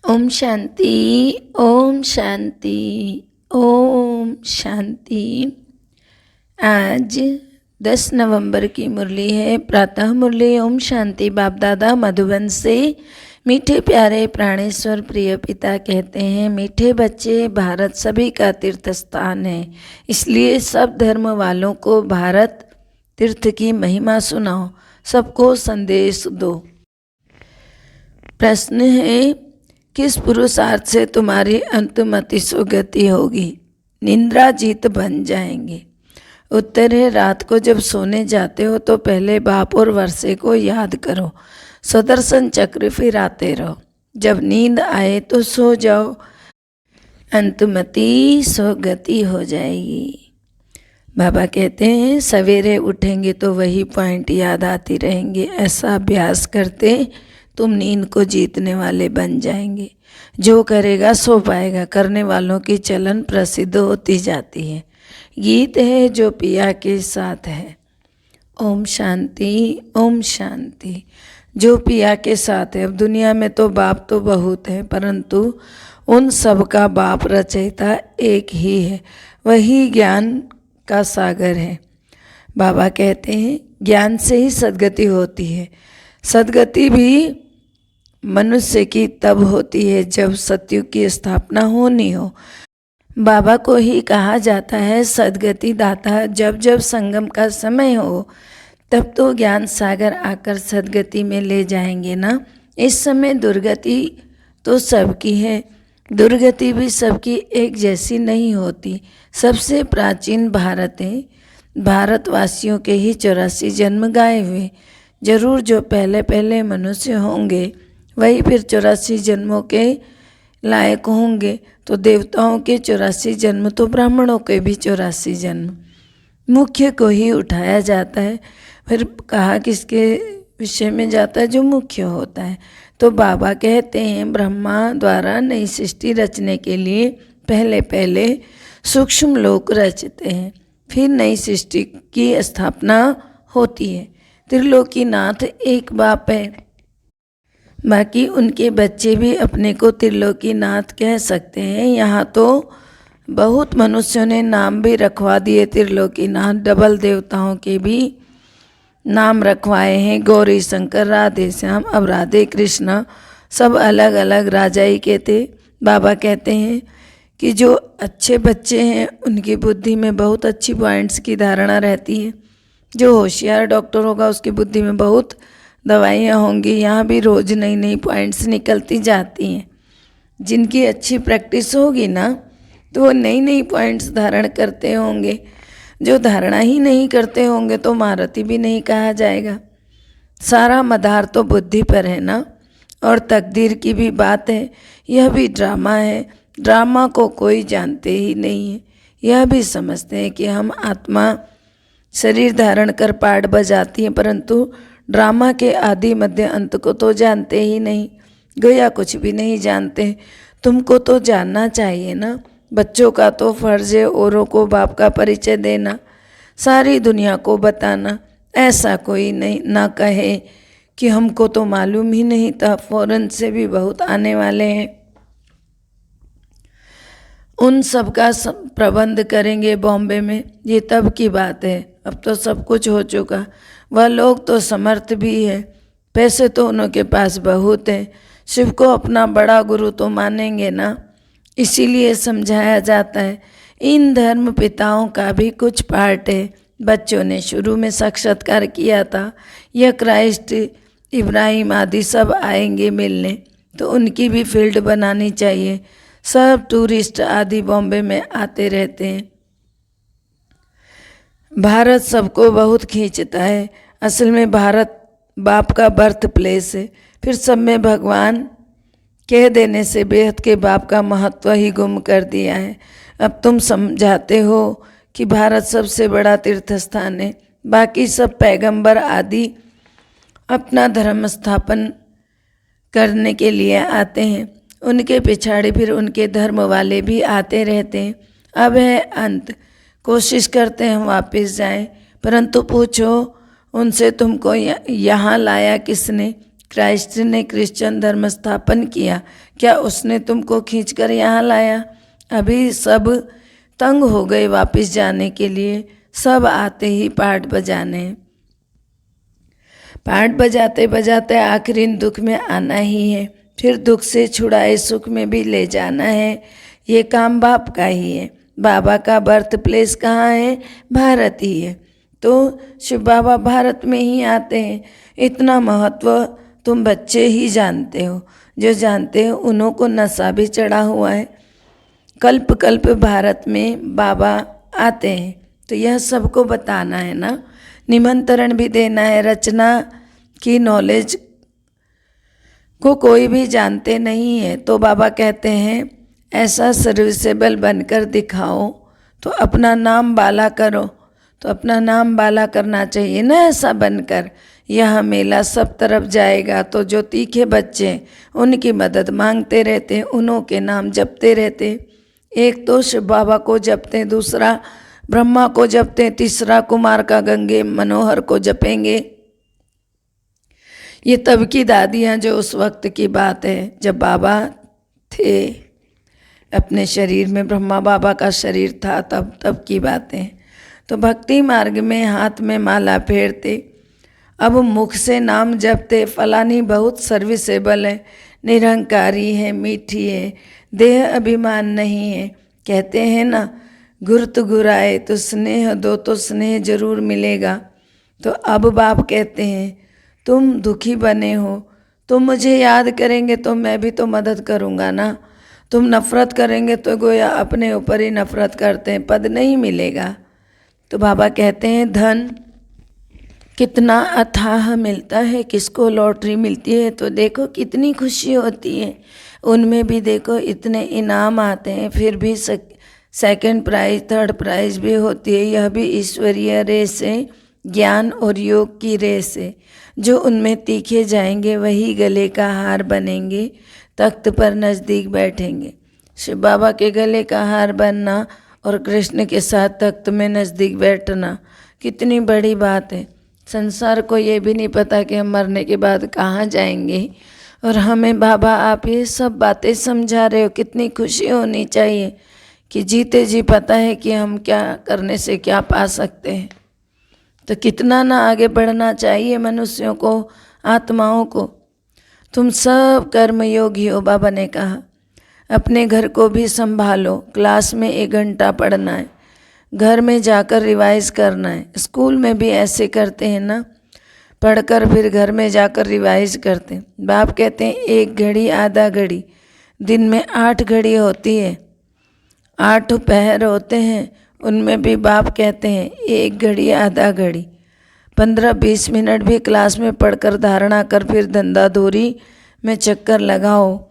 ओम शांति, ओम शांति, ओम शांति। आज 10 नवंबर की मुरली है। प्रातः मुरली ओम शांति। बाप दादा मधुबन से मीठे प्यारे प्राणेश्वर प्रिय पिता कहते हैं, मीठे बच्चे, भारत सभी का तीर्थ स्थान है, इसलिए सब धर्म वालों को भारत तीर्थ की महिमा सुनाओ, सबको संदेश दो। प्रश्न है, किस पुरुषार्थ से तुम्हारी अंतमति सुगति होगी, निंद्रा जीत बन जाएंगे। उत्तर है, रात को जब सोने जाते हो तो पहले बाप और वर्षे को याद करो, सुदर्शन चक्र फिराते रहो। जब नींद आए तो सो जाओ, अंतमति सुगति हो जाएगी। बाबा कहते हैं, सवेरे उठेंगे तो वही पॉइंट याद आती रहेंगे। ऐसा अभ्यास करते तुम नींद को जीतने वाले बन जाएंगे। जो करेगा सो पाएगा, करने वालों की चलन प्रसिद्ध होती जाती है। गीत है जो पिया के साथ है। ओम शांति, ओम शांति। जो पिया के साथ है। अब दुनिया में तो बाप तो बहुत है, परंतु उन सब का बाप रचयिता एक ही है, वही ज्ञान का सागर है। बाबा कहते हैं, ज्ञान से ही सद्गति होती है। सद्गति भी मनुष्य की तब होती है जब सतयुग की स्थापना होनी हो। बाबा को ही कहा जाता है सद्गति दाता। जब जब संगम का समय हो तब तो ज्ञान सागर आकर सद्गति में ले जाएंगे ना। इस समय दुर्गति तो सबकी है, दुर्गति भी सबकी एक जैसी नहीं होती। सबसे प्राचीन भारत है, भारतवासियों के ही 84 जन्म गाए हुए। जरूर जो पहले पहले मनुष्य होंगे वही फिर 84 जन्मों के लायक होंगे। तो देवताओं के 84 जन्म तो ब्राह्मणों के भी 84 जन्म। मुख्य को ही उठाया जाता है, फिर कहा किसके विषय में जाता है, जो मुख्य होता है। तो बाबा कहते हैं, ब्रह्मा द्वारा नई सृष्टि रचने के लिए पहले पहले सूक्ष्म लोक रचते हैं, फिर नई सृष्टि की स्थापना होती है। त्रिलोकीनाथ एक बाप है, बाकी उनके बच्चे भी अपने को त्रिलोकीनाथ कह सकते हैं। यहाँ तो बहुत मनुष्यों ने नाम भी रखवा दिए त्रिलोकीनाथ। डबल देवताओं के भी नाम रखवाए हैं, गौरी शंकर, राधे श्याम। अब राधे कृष्ण सब अलग अलग राजाई के थे। बाबा कहते हैं कि जो अच्छे बच्चे हैं उनकी बुद्धि में बहुत अच्छी पॉइंट्स की धारणा रहती है। जो होशियार डॉक्टर होगा उसकी बुद्धि में बहुत दवाइयाँ होंगी। यहाँ भी रोज़ नई नई पॉइंट्स निकलती जाती हैं। जिनकी अच्छी प्रैक्टिस होगी ना तो वो नई नई पॉइंट्स धारण करते होंगे। जो धारणा ही नहीं करते होंगे तो महारथी भी नहीं कहा जाएगा। सारा मदार तो बुद्धि पर है ना। और तकदीर की भी बात है, यह भी ड्रामा है। ड्रामा को कोई जानते ही नहीं है। यह भी समझते हैं कि हम आत्मा शरीर धारण कर पाठ बजाती हैं, परंतु ड्रामा के आदि मध्य अंत को तो जानते ही नहीं। गोया कुछ भी नहीं जानते। तुमको तो जानना चाहिए ना। बच्चों का तो फर्ज है औरों को बाप का परिचय देना, सारी दुनिया को बताना। ऐसा कोई नहीं ना कहे कि हमको तो मालूम ही नहीं था, फॉरेन से भी बहुत आने वाले हैं, उन सब का प्रबंध करेंगे बॉम्बे में। ये तब की बात है, अब तो सब कुछ हो चुका। वह लोग तो समर्थ भी है, पैसे तो उनके पास बहुत हैं। शिव को अपना बड़ा गुरु तो मानेंगे ना। इसीलिए समझाया जाता है। इन धर्म पिताओं का भी कुछ पार्ट है। बच्चों ने शुरू में साक्षात्कार किया था, यह क्राइस्ट, इब्राहिम आदि सब आएंगे मिलने, तो उनकी भी फील्ड बनानी चाहिए। सब टूरिस्ट आदि बॉम्बे में आते रहते हैं। भारत सबको बहुत खींचता है। असल में भारत बाप का बर्थ प्लेस है। फिर सब में भगवान कह देने से बेहद के बाप का महत्व ही गुम कर दिया है। अब तुम समझाते हो कि भारत सबसे बड़ा तीर्थ स्थान है, बाकी सब पैगंबर आदि अपना धर्म स्थापन करने के लिए आते हैं, उनके पिछाड़ी फिर उनके धर्म वाले भी आते रहते हैं। अब है अंत, कोशिश करते हैं वापस जाएं, परंतु पूछो उनसे, तुमको यहाँ लाया किसने? क्राइस्ट ने क्रिश्चियन धर्म स्थापन किया, क्या उसने तुमको खींचकर यहाँ लाया? अभी सब तंग हो गए वापस जाने के लिए, सब आते ही पाठ बजाने। पाठ बजाते बजाते आखिरी दुख में आना ही है, फिर दुख से छुड़ाए सुख में भी ले जाना है। ये काम बाप का ही है। बाबा का बर्थ प्लेस कहाँ है? भारत ही है। तो शिव बाबा भारत में ही आते हैं। इतना महत्व तुम बच्चे ही जानते हो, जो जानते हो उन्हों को नशा भी चढ़ा हुआ है। कल्प कल्प भारत में बाबा आते हैं, तो यह सबको बताना है ना, निमंत्रण भी देना है। रचना की नॉलेज को कोई भी जानते नहीं है, तो बाबा कहते हैं ऐसा सर्विसेबल बनकर दिखाओ, तो अपना नाम बाला करो। तो अपना नाम बाला करना चाहिए ना, ऐसा बनकर। यह मेला सब तरफ जाएगा, तो जो तीखे बच्चे उनकी मदद मांगते रहते, उन्हों के नाम जपते रहते। एक तो शिव बाबा को जपते, दूसरा ब्रह्मा को जपते, तीसरा कुमार का गंगे मनोहर को जपेंगे। ये तब की दादियाँ, जो उस वक्त की बात है जब बाबा थे अपने शरीर में, ब्रह्मा बाबा का शरीर था, तब की बातें। तो भक्ति मार्ग में हाथ में माला फेरते, अब मुख से नाम जपते। फलानी बहुत सर्विसेबल है, निरंकारी है, मीठी है, देह अभिमान नहीं है। कहते हैं ना, गुरत गुराए तो स्नेह दो, तो स्नेह जरूर मिलेगा। तो अब बाप कहते हैं तुम दुखी बने हो, तुम मुझे याद करेंगे तो मैं भी तो मदद करूँगा ना। तुम नफ़रत करेंगे तो गोया अपने ऊपर ही नफ़रत करते हैं, पद नहीं मिलेगा। तो बाबा कहते हैं धन कितना अथाह मिलता है, किसको लॉटरी मिलती है तो देखो कितनी खुशी होती है। उनमें भी देखो इतने इनाम आते हैं, फिर भी सेकंड प्राइज थर्ड प्राइज भी होती है। यह भी ईश्वरीय रेस है, ज्ञान और योग की रेस है। जो उनमें तीखे जाएंगे वही गले का हार बनेंगे, तख्त पर नज़दीक बैठेंगे। शिव बाबा के गले का हार बनना और कृष्ण के साथ तख्त में नज़दीक बैठना कितनी बड़ी बात है। संसार को ये भी नहीं पता कि हम मरने के बाद कहाँ जाएंगे, और हमें बाबा आप ये सब बातें समझा रहे हो। कितनी खुशी होनी चाहिए कि जीते जी पता है कि हम क्या करने से क्या पा सकते हैं। तो कितना ना आगे बढ़ना चाहिए मनुष्यों को, आत्माओं को। तुम सब कर्मयोगी हो, बाबा ने कहा। अपने घर को भी संभालो, क्लास में 1 घंटा पढ़ना है, घर में जाकर रिवाइज करना है। स्कूल में भी ऐसे करते हैं ना, पढ़कर फिर घर में जाकर रिवाइज करते हैं। बाप कहते हैं 1 घड़ी आधा घड़ी, दिन में 8 घड़ी होती है, 8 पहर होते हैं, उनमें भी बाप कहते हैं 1 घड़ी आधा घड़ी। 15-20 मिनट भी क्लास में पढ़कर धारणा कर, फिर धंधाधोरी में चक्कर लगाओ।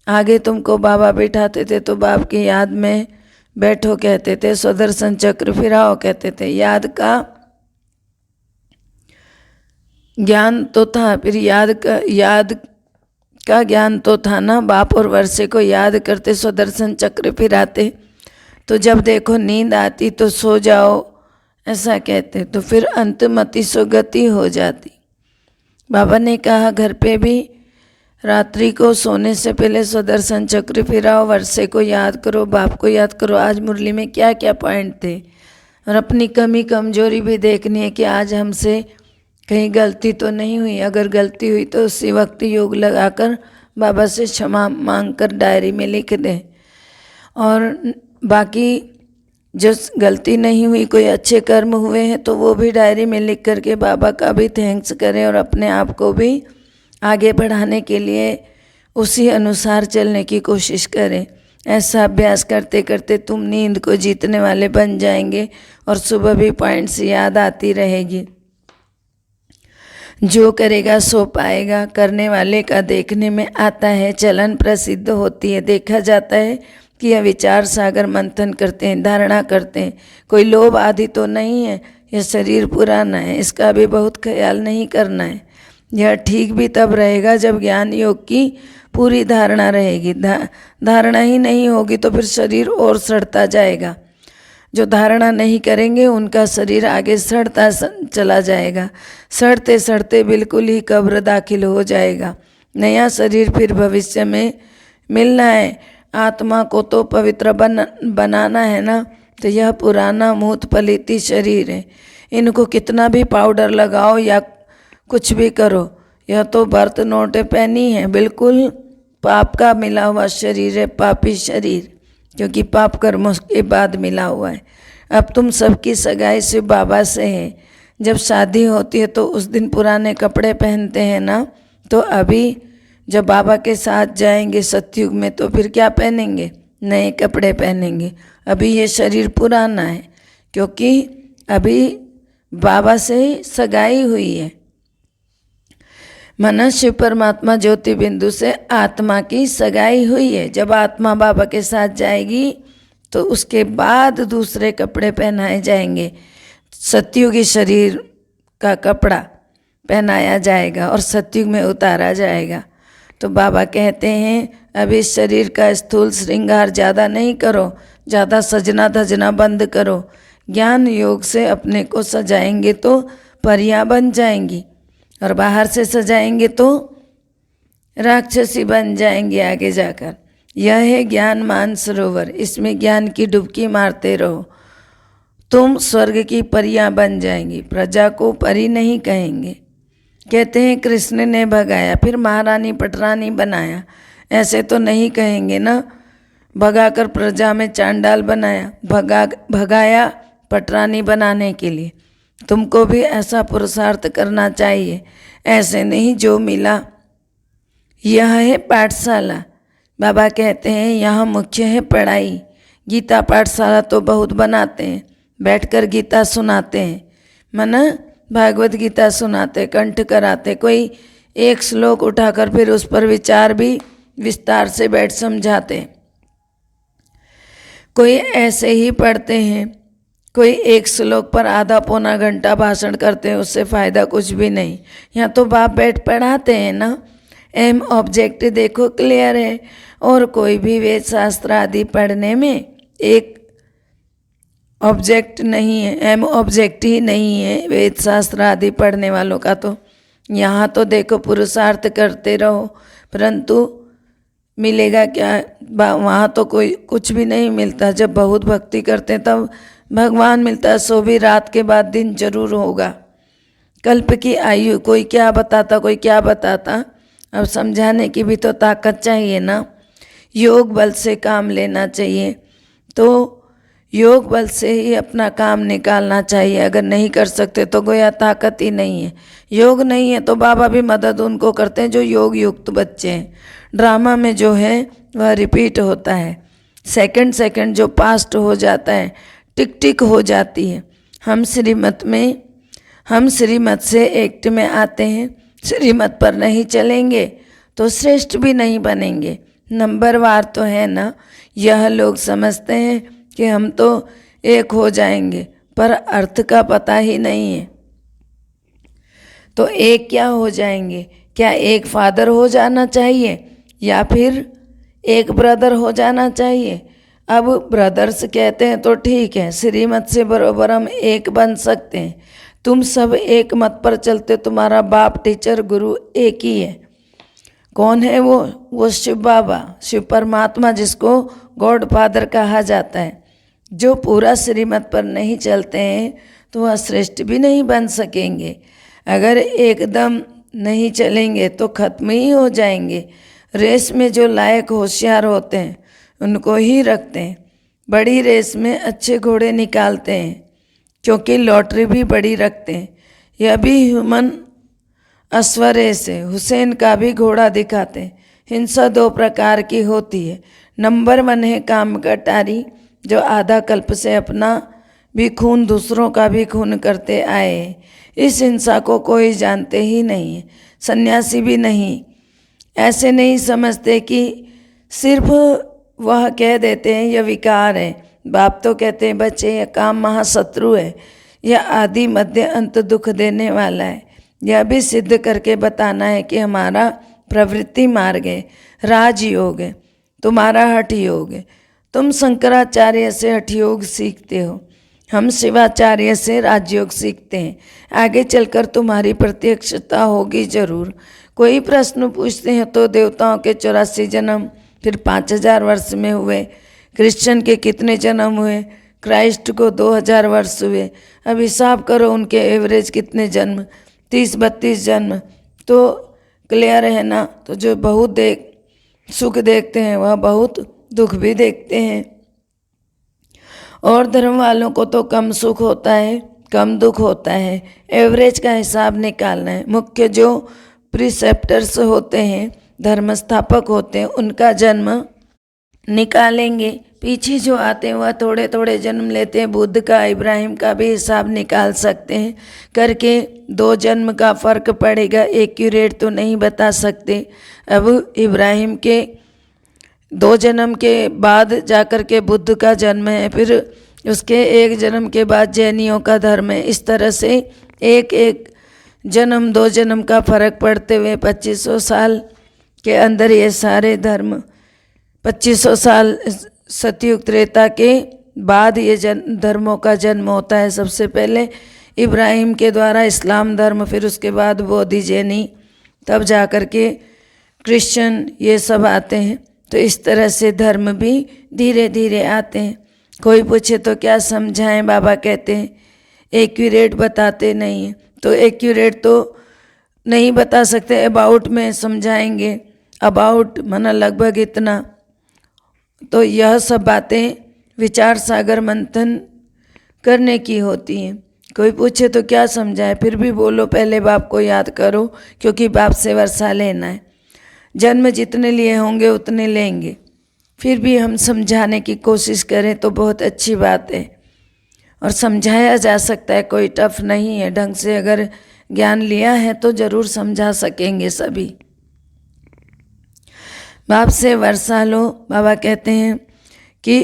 आगे तुमको बाबा बिठाते थे तो बाप की याद में बैठो कहते थे, सुदर्शन चक्र फिराओ कहते थे। याद का ज्ञान तो था, फिर याद का ज्ञान तो था ना। बाप और वर्षे को याद करते, सुदर्शन चक्र फिराते। तो जब देखो नींद आती तो सो जाओ ऐसा कहते, तो फिर अंतमति सुगति हो जाती। बाबा ने कहा घर पे भी रात्रि को सोने से पहले सुदर्शन चक्र फिराओ, वर्षे को याद करो, बाप को याद करो। आज मुरली में क्या क्या पॉइंट थे, और अपनी कमी कमजोरी भी देखनी है कि आज हमसे कहीं गलती तो नहीं हुई। अगर गलती हुई तो उसी वक्त योग लगाकर बाबा से क्षमा मांगकर डायरी में लिख दें। और बाकी जो गलती नहीं हुई, कोई अच्छे कर्म हुए हैं तो वो भी डायरी में लिख करके बाबा का भी थैंक्स करें, और अपने आप को भी आगे बढ़ाने के लिए उसी अनुसार चलने की कोशिश करें। ऐसा अभ्यास करते करते तुम नींद को जीतने वाले बन जाएंगे, और सुबह भी पॉइंट्स याद आती रहेगी। जो करेगा सो पाएगा, करने वाले का देखने में आता है, चलन प्रसिद्ध होती है। देखा जाता है कि यह विचार सागर मंथन करते हैं, धारणा करते हैं। कोई लोभ आदि तो नहीं है, यह शरीर पुराना है, इसका भी बहुत ख्याल नहीं करना है। यह ठीक भी तब रहेगा जब ज्ञान योग की पूरी धारणा रहेगी। धारणा ही नहीं होगी तो फिर शरीर और सड़ता जाएगा। जो धारणा नहीं करेंगे उनका शरीर आगे सड़ता चला जाएगा, सड़ते सड़ते बिल्कुल ही कब्र दाखिल हो जाएगा। नया शरीर फिर भविष्य में मिलना है। आत्मा को तो पवित्र बनाना है ना, तो यह पुराना मूत पलीती शरीर है। इनको कितना भी पाउडर लगाओ या कुछ भी करो, यह तो बर्त नोटे पहनी है, बिल्कुल पाप का मिला हुआ शरीर है, पापी शरीर, क्योंकि पाप कर्मों के बाद मिला हुआ है। अब तुम सबकी सगाई शिव बाबा से है। जब शादी होती है तो उस दिन पुराने कपड़े पहनते हैं ना, तो अभी जब बाबा के साथ जाएंगे सतयुग में तो फिर क्या पहनेंगे? नए कपड़े पहनेंगे। अभी ये शरीर पुराना है, क्योंकि अभी बाबा से सगाई हुई है। मनुष्य शिव परमात्मा ज्योति बिंदु से आत्मा की सगाई हुई है। जब आत्मा बाबा के साथ जाएगी तो उसके बाद दूसरे कपड़े पहनाए जाएंगे। सतयुगी शरीर का कपड़ा पहनाया जाएगा और सतयुग में उतारा जाएगा। तो बाबा कहते हैं अभी शरीर का स्थूल श्रृंगार ज़्यादा नहीं करो, ज़्यादा सजना धजना बंद करो। ज्ञान योग से अपने को सजाएंगे तो परियां बन जाएंगी, और बाहर से सजाएंगे तो राक्षसी बन जाएंगे आगे जाकर। यह है ज्ञान मान सरोवर, इसमें ज्ञान की डुबकी मारते रहो, तुम स्वर्ग की परियां बन जाएंगी। प्रजा को परी नहीं कहेंगे। कहते हैं कृष्ण ने भगाया फिर महारानी पटरानी बनाया, ऐसे तो नहीं कहेंगे ना। भगाकर प्रजा में चांडाल बनाया, भगाया पटरानी बनाने के लिए। तुमको भी ऐसा पुरुषार्थ करना चाहिए, ऐसे नहीं जो मिला। यह है पाठशाला। बाबा कहते हैं यहाँ मुख्य है पढ़ाई। गीता पाठशाला तो बहुत बनाते हैं, बैठकर गीता सुनाते हैं, माना भागवत गीता सुनाते, कंठ कराते। कोई एक श्लोक उठाकर फिर उस पर विचार भी विस्तार से बैठ समझाते। कोई ऐसे ही पढ़ते हैं, कोई एक श्लोक पर आधा पौना घंटा भाषण करते हैं, उससे फ़ायदा कुछ भी नहीं। यहाँ तो बाप बैठ पढ़ाते हैं ना। एम ऑब्जेक्ट देखो क्लियर है। और कोई भी वेद शास्त्र आदि पढ़ने में एक ऑब्जेक्ट नहीं है, एम ऑब्जेक्ट ही नहीं है वेद शास्त्र आदि पढ़ने वालों का। तो यहाँ तो देखो पुरुषार्थ करते रहो, परंतु मिलेगा क्या? वहाँ तो कोई कुछ भी नहीं मिलता। जब बहुत भक्ति करते हैं तब भगवान मिलता है, सो भी रात के बाद दिन जरूर होगा। कल्प की आयु कोई क्या बताता, कोई क्या बताता। अब समझाने की भी तो ताकत चाहिए ना। योग बल से काम लेना चाहिए, तो योग बल से ही अपना काम निकालना चाहिए। अगर नहीं कर सकते तो गोया ताकत ही नहीं है। योग नहीं है तो बाबा भी मदद उनको करते हैं जो योग युक्त बच्चे हैं। ड्रामा में जो है वह रिपीट होता है, सेकंड सेकंड जो पास्ट हो जाता है, टिक टिक हो जाती है। हम श्रीमत से एक्ट में आते हैं, श्रीमत पर नहीं चलेंगे तो श्रेष्ठ भी नहीं बनेंगे। नंबरवार तो है ना। यह लोग समझते हैं कि हम तो एक हो जाएंगे, पर अर्थ का पता ही नहीं है। तो एक क्या हो जाएंगे? क्या एक फादर हो जाना चाहिए या फिर एक ब्रदर हो जाना चाहिए? अब ब्रदर्स कहते हैं तो ठीक है, श्रीमत से बरोबर हम एक बन सकते हैं। तुम सब एक मत पर चलते, तुम्हारा बाप टीचर गुरु एक ही है। कौन है वो शिव बाबा, शिव परमात्मा, जिसको गॉड फादर कहा जाता है। जो पूरा श्रीमत पर नहीं चलते हैं तो वह श्रेष्ठ भी नहीं बन सकेंगे। अगर एकदम नहीं चलेंगे तो खत्म ही हो जाएंगे। रेस में जो लायक होशियार होते हैं उनको ही रखते हैं। बड़ी रेस में अच्छे घोड़े निकालते हैं, क्योंकि लॉटरी भी बड़ी रखते हैं। यह भी ह्यूमन अश्व रेस है, हुसैन का भी घोड़ा दिखाते हैं। हिंसा दो प्रकार की होती है। नंबर 1 है काम कटारी, जो आधा कल्प से अपना भी खून दूसरों का भी खून करते आए हैं। इस हिंसा को कोई जानते ही नहीं है, सन्यासी भी नहीं। ऐसे नहीं समझते कि सिर्फ वह कह देते हैं यह विकार है। बाप तो कहते हैं बच्चे यह काम महाशत्रु है, यह आदि मध्य अंत दुख देने वाला है। यह भी सिद्ध करके बताना है कि हमारा प्रवृत्ति मार्ग है, राजयोग है, तुम्हारा हठ योग है। तो तुम शंकराचार्य से हठ योग सीखते हो, हम शिवाचार्य से राजयोग सीखते हैं। आगे चलकर तुम्हारी प्रत्यक्षता होगी जरूर। कोई प्रश्न पूछते हैं तो देवताओं के 84 जन्म, फिर 5000 वर्ष में हुए। क्रिश्चियन के कितने जन्म हुए? क्राइस्ट को 2000 वर्ष हुए। अब हिसाब करो उनके एवरेज कितने जन्म, 30-32 जन्म। तो क्लियर है ना। तो जो बहुत सुख देखते हैं वह बहुत दुख भी देखते हैं। और धर्म वालों को तो कम सुख होता है, कम दुख होता है। एवरेज का हिसाब निकालना है। मुख्य जो प्रिसेप्टर्स होते हैं, धर्म स्थापक होते हैं, उनका जन्म निकालेंगे। पीछे जो आते हैं वह थोड़े थोड़े जन्म लेते हैं। बुद्ध का, इब्राहिम का भी हिसाब निकाल सकते हैं करके। 2 जन्म का फर्क पड़ेगा, एक्यूरेट तो नहीं बता सकते। अब इब्राहिम के 2 जन्म के बाद जाकर के बुद्ध का जन्म है, फिर उसके 1 जन्म के बाद जैनियों का धर्म है। इस तरह से एक जन्म 2 जन्म का फर्क पड़ते हुए 2500 साल के अंदर ये सारे धर्म, 2500 साल सतयुग त्रेता के बाद ये धर्मों का जन्म होता है। सबसे पहले इब्राहिम के द्वारा इस्लाम धर्म, फिर उसके बाद बौद्ध जैनी, तब जा कर के क्रिश्चियन, ये सब आते हैं। तो इस तरह से धर्म भी धीरे धीरे आते हैं। कोई पूछे तो क्या समझाएं, बाबा कहते हैं एक्यूरेट बताते नहीं हैं। तो एक्यूरेट तो नहीं बता सकते, अबाउट में समझाएंगे। अबाउट माना लगभग इतना। तो यह सब बातें विचार सागर मंथन करने की होती हैं। कोई पूछे तो क्या समझाए, फिर भी बोलो पहले बाप को याद करो, क्योंकि बाप से वर्षा लेना है। जन्म जितने लिए होंगे उतने लेंगे। फिर भी हम समझाने की कोशिश करें तो बहुत अच्छी बात है, और समझाया जा सकता है, कोई टफ नहीं है। ढंग से अगर ज्ञान लिया है तो ज़रूर समझा सकेंगे सभी। बाप से वर्षा लो। बाबा कहते हैं कि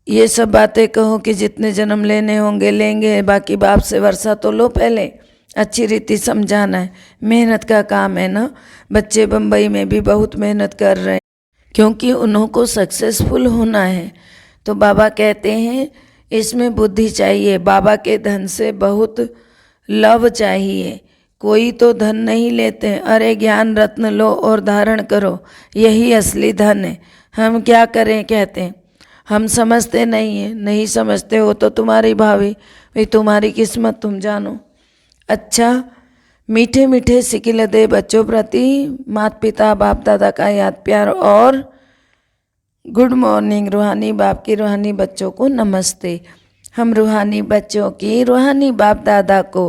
ये सब बातें कहो कि जितने जन्म लेने होंगे लेंगे, बाकी बाप से वर्षा तो लो पहले। अच्छी रीति समझाना है, मेहनत का काम है ना। बच्चे बम्बई में भी बहुत मेहनत कर रहे हैं, क्योंकि उन्हों को सक्सेसफुल होना है। तो बाबा कहते हैं इसमें बुद्धि चाहिए। बाबा के धन से बहुत लव चाहिए। कोई तो धन नहीं लेते हैं, अरे ज्ञान रत्न लो और धारण करो, यही असली धन है। हम क्या करें, कहते हैं हम समझते नहीं हैं। नहीं समझते हो तो तुम्हारी भावी, भाई तुम्हारी किस्मत तुम जानो। अच्छा, मीठे मीठे सिकिल दे बच्चों प्रति माता पिता बाप दादा का याद प्यार, और गुड मॉर्निंग। रूहानी बाप की रूहानी बच्चों को नमस्ते। हम रूहानी बच्चों की रूहानी बाप दादा को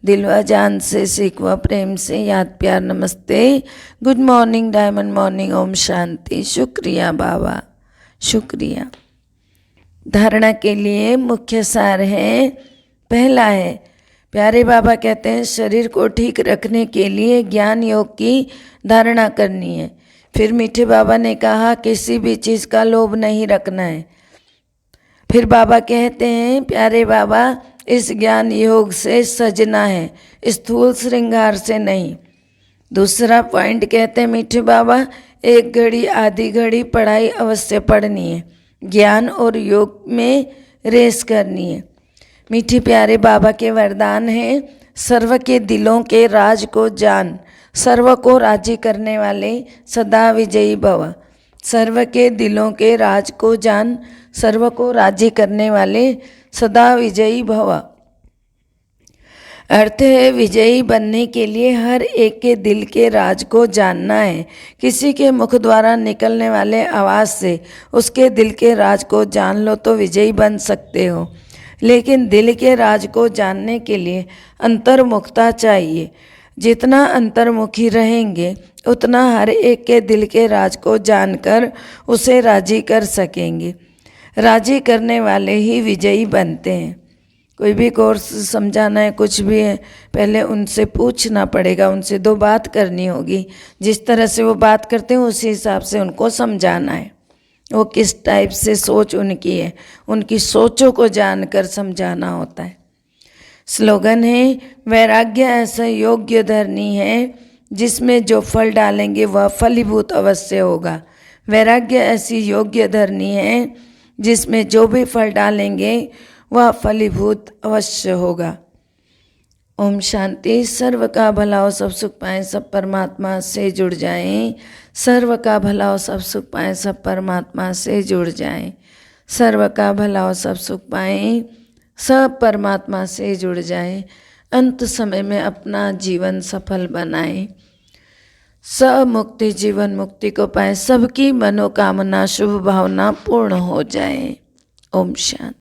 दिल व जान से सीख व प्रेम से याद प्यार नमस्ते, good morning, diamond morning, Om Shanti. शुक्रिया बाबा, शुक्रिया। धारणा के लिए मुख्य सार है, पहला है प्यारे बाबा कहते हैं शरीर को ठीक रखने के लिए ज्ञान योग की धारणा करनी है। फिर मीठे बाबा ने कहा किसी भी चीज़ का लोभ नहीं रखना है। फिर बाबा कहते हैं प्यारे बाबा इस ज्ञान योग से सजना है, स्थूल श्रृंगार से नहीं। दूसरा पॉइंट कहते हैं मीठे बाबा 1 घड़ी आधी घड़ी पढ़ाई अवश्य पढ़नी है, ज्ञान और योग में रेस करनी है। मीठे प्यारे बाबा के वरदान हैं सर्व के दिलों के राज को जान, सर्व को राजी करने वाले सदा विजयी भव। सर्व के दिलों के राज को जान, सर्व को राजी करने वाले सदा विजयी भव। अर्थ है विजयी बनने के लिए हर एक के दिल के राज को जानना है। किसी के मुख द्वारा निकलने वाले आवाज़ से उसके दिल के राज को जान लो तो विजयी बन सकते हो, लेकिन दिल के राज को जानने के लिए अंतर्मुखता चाहिए। जितना अंतर्मुखी रहेंगे उतना हर एक के दिल के राज को जानकर उसे राजी कर सकेंगे। राजी करने वाले ही विजयी बनते हैं। कोई भी कोर्स समझाना है, कुछ भी है, पहले उनसे पूछना पड़ेगा, उनसे 2 बात करनी होगी। जिस तरह से वो बात करते हैं उसी हिसाब से उनको समझाना है। वो किस टाइप से सोच उनकी है, उनकी सोचों को जानकर समझाना होता है। स्लोगन है वैराग्य ऐसा योग्य धरनी है जिसमें जो फल डालेंगे वह फलीभूत अवश्य होगा। वैराग्य ऐसी योग्य धरनी है जिसमें जो भी फल डालेंगे वह फलीभूत अवश्य होगा। ओम शांति। सर्व का भला हो, सब सुख पाएं, सब परमात्मा से जुड़ जाएं। सर्व का भला हो, सब सुख पाएं, सब परमात्मा से जुड़ जाएं। सर्व का भला हो, सब सुख पाएं, सब परमात्मा से जुड़ जाएं। अंत समय में अपना जीवन सफल बनाएं, सब मुक्ति जीवन मुक्ति को पाएं, सबकी मनोकामना शुभ भावना पूर्ण हो जाए। ओम शांति।